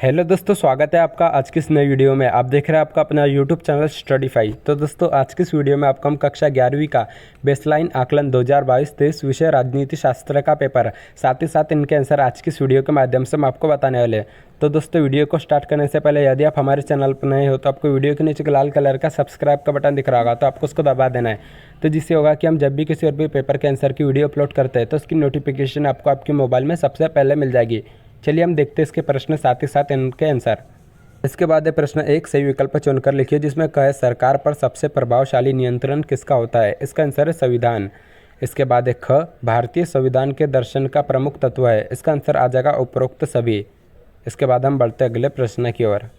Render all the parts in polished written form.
Hello दोस्तों, स्वागत है आपका आज की इस नई वीडियो में। आप देख रहे हैं आपका अपना यूट्यूब चैनल स्टडीफाई। तो दोस्तों, आज की इस वीडियो में आपको हम कक्षा 11वीं का बेसलाइन आकलन 2022-23 विषय राजनीति शास्त्र का पेपर, साथ ही साथ इनके आंसर आज की इस वीडियो के माध्यम से हम आपको बताने वाले हैं। तो दोस्तों, वीडियो को स्टार्ट करने से पहले यदि आप हमारे चैनल पर नए हो तो आपको वीडियो के नीचे लाल कलर का सब्सक्राइब का बटन दिख रहा होगा, तो आपको उसको दबा देना है। तो जिससे होगा कि हम जब भी किसी और भी पेपर के आंसर की वीडियो अपलोड करते हैं तो उसकी नोटिफिकेशन आपको आपके मोबाइल में सबसे पहले मिल जाएगी। चलिए हम देखते हैं इसके प्रश्न, साथ ही साथ इनके आंसर। इसके बाद है प्रश्न 1, सही विकल्प चुनकर लिखिए जिसमें कहे सरकार पर सबसे प्रभावशाली नियंत्रण किसका होता है। इसका आंसर है संविधान। इसके बाद है ख, भारतीय संविधान के दर्शन का प्रमुख तत्व है। इसका आंसर आ जाएगा उपरोक्त सभी। इसके बाद हम बढ़ते अगले प्रश्न की ओर।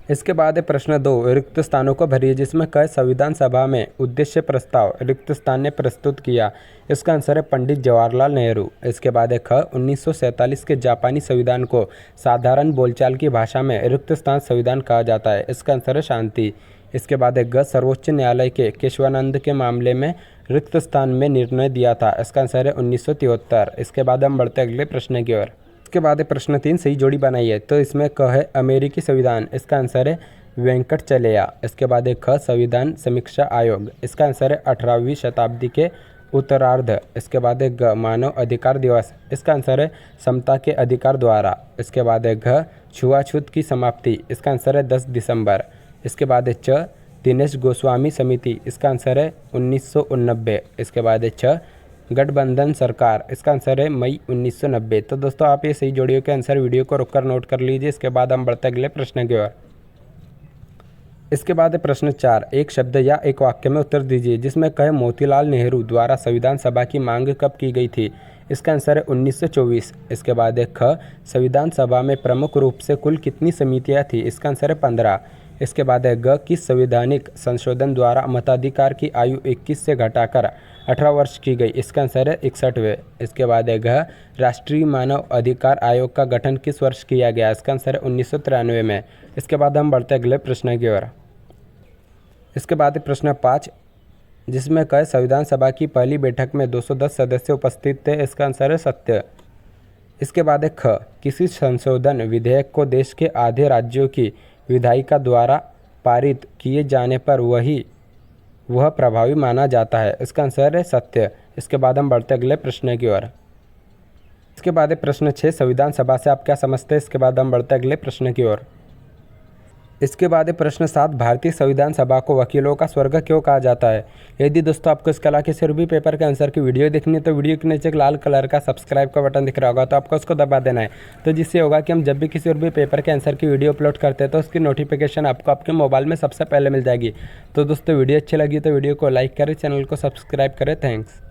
इसके बाद है प्रश्न 2, रिक्त स्थानों को भरिए जिसमें कहे संविधान सभा में उद्देश्य प्रस्ताव रिक्त स्थान ने प्रस्तुत किया। इसका आंसर है पंडित जवाहरलाल नेहरू। इसके बाद है ख, 1947 के जापानी संविधान को साधारण बोलचाल की भाषा में रिक्त स्थान संविधान कहा जाता है। इसका आंसर है शांति। इसके बाद है ग, सर्वोच्च न्यायालय के केशवानंद के मामले में रिक्त स्थान में निर्णय दिया था। इसका आंसर है 1973। इसके बाद हम बढ़ते अगले प्रश्न की ओर। इसके बाद प्रश्न 3, सही जोड़ी बनाइए। तो इसमें क है अमेरिकी संविधान। इसका आंसर है वेंकट चलैया। इसके बाद है ख, संविधान समीक्षा आयोग। इसका आंसर है 18वीं शताब्दी के उत्तरार्ध। इसके बाद है ग, मानव अधिकार दिवस। इसका आंसर है समता के अधिकार द्वारा। इसके बाद है घ, छुआछूत की समाप्ति। इसका आंसर है 10 दिसंबर। इसके बाद है च, दिनेश गोस्वामी समिति। इसका आंसर है 1989। इसके बाद है छ, गठबंधन सरकार। इसका आंसर है मई 1990। तो दोस्तों, आप ये सही जोड़ियों के आंसर वीडियो को रुककर नोट कर लीजिए। इसके बाद हम बढ़ते अगले प्रश्न की ओर। इसके बाद है प्रश्न 4, एक शब्द या एक वाक्य में उत्तर दीजिए जिसमें कहे मोतीलाल नेहरू द्वारा संविधान सभा की मांग कब की गई थी। इसका आंसर है 1924। इसके बाद है ख, संविधान सभा में प्रमुख रूप से कुल कितनी समितियां थी। इसका आंसर है 15। इसके बाद है ग, किस संवैधानिक संशोधन द्वारा मताधिकार की आयु 21 से घटाकर 18 वर्ष की गई। इसका आंसर है 61वें। इसके बाद है घ, राष्ट्रीय मानव अधिकार आयोग का गठन किस वर्ष किया गया। इसका आंसर है 1993 में। इसके बाद हम बढ़ते अगले प्रश्न की ओर। इसके बाद है प्रश्न 5, जिसमें कहे संविधान सभा की पहली बैठक में 210 सदस्य उपस्थित थे। इसका आंसर है सत्य। इसके बाद है ख, किसी संशोधन विधेयक को देश के आधे राज्यों की विधायिका द्वारा पारित किए जाने पर वह प्रभावी माना जाता है। इसका आंसर है सत्य। इसके बाद हम बढ़ते अगले प्रश्न की ओर। इसके बाद है प्रश्न 6, संविधान सभा से आप क्या समझते हैं। इसके बाद हम बढ़ते अगले प्रश्न की ओर। इसके बाद है प्रश्न 7, भारतीय संविधान सभा को वकीलों का स्वर्ग क्यों कहा जाता है। यदि दोस्तों आपको इस कला के किसी भी पेपर के आंसर की वीडियो देखनी है तो वीडियो के नीचे एक लाल कलर का सब्सक्राइब का बटन दिख रहा होगा, तो आपको उसको दबा देना है। तो जिससे होगा कि हम जब भी किसी और भी पेपर के आंसर की वीडियो अपलोड करते हैं तो उसकी नोटिफिकेशन आपको आपके मोबाइल में सबसे पहले मिल जाएगी। तो दोस्तों, वीडियो अच्छी लगी तो वीडियो को लाइक करें, चैनल को सब्सक्राइब करें। थैंक्स।